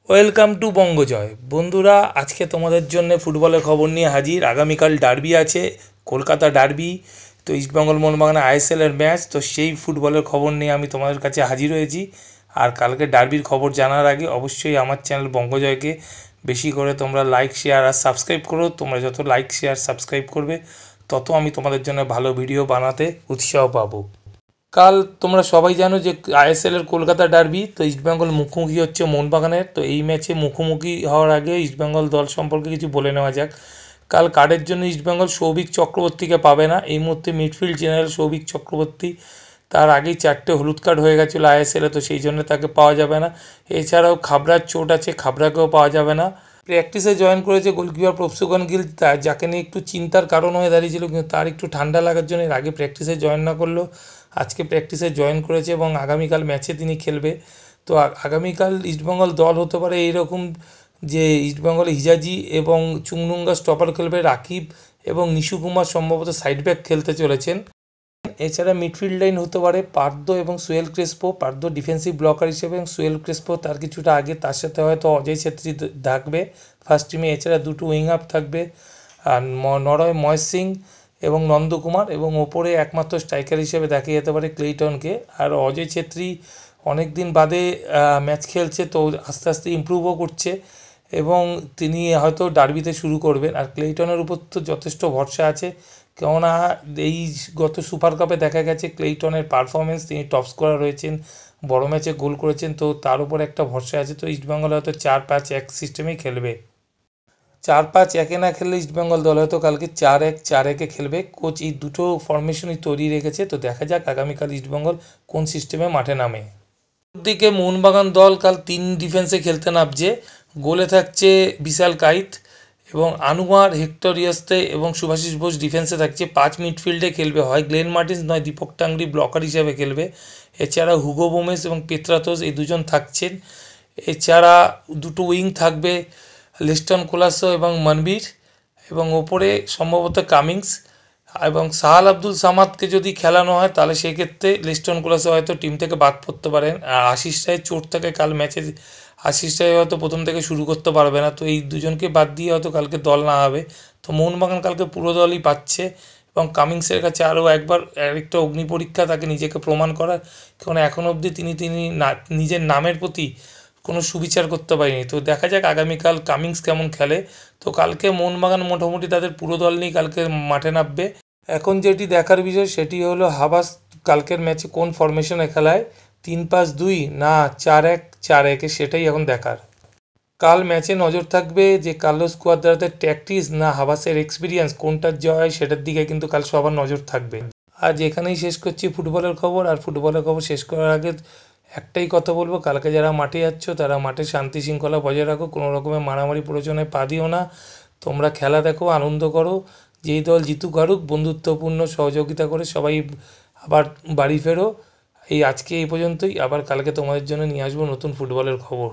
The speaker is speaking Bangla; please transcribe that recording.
Welcome to বঙ্গজয়। বন্ধুরা, আজকে তোমাদের জন্য ফুটবলের খবর নিয়ে হাজির। আগামীকাল ডার্বি আছে, কলকাতা ডার্বি। তো ইস্টবেঙ্গল মোহনবাগান আইএসএলের ম্যাচ, তো সেই ফুটবলের খবর নিয়ে আমি তোমাদের কাছে হাজির হয়েছি। আর কালকে ডার্বির খবর জানার আগে অবশ্যই আমার চ্যানেল বঙ্গজয়কে বেশি করে তোমরা লাইক, শেয়ার আর সাবস্ক্রাইব করো। তোমরা যত লাইক, শেয়ার, সাবস্ক্রাইব করবে তত আমি তোমাদের জন্য ভালো ভিডিও বানাতে উৎসাহ পাবো। কাল তোমরা সবাই জানো যে আইএসএলের কলকাতা ডার্বি, তো ইস্টবেঙ্গল মুখোমুখি হচ্ছে মোহনবাগানের। তো এই ম্যাচে মুখোমুখি হওয়ার আগে ইস্টবেঙ্গল দল সম্পর্কে কিছু বলে নেওয়া যাক। কাল কার্ডের জন্য ইস্টবেঙ্গল সৌভিক চক্রবর্তীকে পাবে না। এই মুহূর্তে মিডফিল্ড জেনারেল সৌভিক চক্রবর্তী, তার আগেই 4টে হলুদ কার্ড হয়ে গেছিলো আইএসএলে, তো সেই জন্য তাকে পাওয়া যাবে না। এছাড়াও খাবড়ার চোট আছে, খাবড়াকেও পাওয়া যাবে না। প্র্যাকটিসে জয়েন করেছে গোলকিপার প্রফসুগন গিল, যাকে নিয়ে একটু চিন্তার কারণ হয়ে দাঁড়িয়েছিল, কিন্তু তার একটু ঠান্ডা লাগার জন্য এর আগে প্র্যাকটিসে জয়েন না করলেও আজকে প্র্যাকটিসে জয়েন করেছে এবং আগামীকাল ম্যাচে তিনি খেলবে। তো আগামীকাল ইস্টবেঙ্গল দল হতে পারে এইরকম যে ইস্টবেঙ্গল হিজাজি এবং চুংনুঙ্গা স্টপার খেলবে, রাকিব এবং নিশু কুমার সম্ভবত সাইড ব্যাক খেলতে চলেছেন। এছাড়া মিডফিল্ড লাইন হতে পারে পার্দ এবং সুয়েল ক্রেসপো। পার্দ ডিফেন্সিভ ব্লকার হিসেবে এবং সুয়েল ক্রেসপো তার কিছুটা আগে, তার সাথে হয়তো অজয় ছেত্রী থাকবে ফার্স্ট টিমে। এছাড়া দুটো উইং আপ থাকবে, আর নরয় মহেশ সিং এবং নন্দকুমার, এবং ওপরে একমাত্র স্ট্রাইকার হিসেবে দেখা যেতে পারে ক্লেইটনকে। আর অজয় ছেত্রী অনেক দিন বাদে ম্যাচ খেলছে, তো আস্তে আস্তে ইমপ্রুভও করছে এবং তিনি হয়তো ডার্বিতে শুরু করবেন। আর ক্লেইটনের উপর তো যথেষ্ট ভরসা আছে, কেননা এই গত সুপার কাপে দেখা গেছে ক্লেইটনের পারফরমেন্স, তিনি টপ স্কোরার রয়েছেন, বড় ম্যাচে গোল করেছেন, তো তার উপর একটা ভরসা আছে। তো ইস্টবেঙ্গল হয়তো 4-5-1 সিস্টেমেই খেলবে। 4-5-1-এ না খেললে ইস্টবেঙ্গল দল হয়তো কালকে 4-1-4-1-এ খেলবে। কোচ এই দুটো ফরমেশনই তৈরি রেখেছে, তো দেখা যাক আগামীকাল ইস্টবেঙ্গল কোন সিস্টেমে মাঠে নামে। দিকে মোহনবাগান দল কাল 3 ডিফেন্সে খেলতে নামছে। গোলে থাকছে বিশাল কাইত এবং আনুয়ার, হেক্টর ইয়েস্তে এবং শুভাশিস বোস ডিফেন্সে থাকছে। 5 মিডফিল্ডে খেলবে, হয় গ্লেন মার্টিন্স নয় দীপক টাংরি ব্লকার হিসেবে খেলবে। এছাড়া হুগো বোমেস এবং পেত্রাতোস এই দুজন থাকছেন। এছাড়া দুটো উইং থাকবে, লিস্টন কোলাসো এবং মনবীর, এবং ওপরে সম্ভবত কামিংস এবং সাহাল আব্দুল সামাদকে যদি খেলানো হয় তাহলে সেক্ষেত্রে লিস্টন কোলাসো হয়তো টিম থেকে বাদ পড়তে পারেন। আর আশিস রায়ের চোট থাকে কাল ম্যাচে, আশিস রায় হয়তো প্রথম থেকে শুরু করতে পারবে না, তো এই দুজনকে বাদ দিয়ে হয়তো কালকে দল না হবে। তো মোহনবাগান কালকে পুরো দলই পাচ্ছে এবং কামিংসের কাছে আরও আরেকটা অগ্নি পরীক্ষা, তাকে নিজেকে প্রমাণ করার, কারণ এখন অবধি তিনি নিজের নামের প্রতি কোনো সুবিচার করতে পারেনি। তো দেখা যাক আগামীকাল কামিংস কেমন খেলে। তো কালকে মোহনবাগান মোটামুটি তাদের পুরো দল নিয়ে কালকে মাঠে নামবে। এখন যেটি দেখার বিষয় সেটি হলো হাবাস কালকের ম্যাচে কোন ফরমেশনে খেলায়, 3-5-2 না 4-1-4-1, সেটাই এখন দেখার। কাল ম্যাচে নজর থাকবে যে কার্লোস কুয়াদ্রাদের ট্যাকটিক্স না হাবাসের এক্সপিরিয়েন্স, কোনটার জয় সেটার দিকে কিন্তু কাল সবার নজর থাকবে। আজ এখানেই শেষ করছি ফুটবলের খবর। আর ফুটবলের খবর শেষ করার আগে একটাই কথা বলবো, কালকে যারা মাঠে যাচ্ছ তারা মাঠে শান্তি শৃঙ্খলা বজায় রাখো, কোনো রকমের মারামারি প্ররোচনায় পা দিও না। তোমরা খেলা দেখো, আনন্দ করো, যেই দল জিতুক হারুক বন্ধুত্বপূর্ণ সহযোগিতা করে সবাই আবার বাড়ি ফেরো। আজকে এই পর্যন্তই, আবার কালকে তোমাদের জন্য নিয়ে আসবো নতুন ফুটবলের খবর।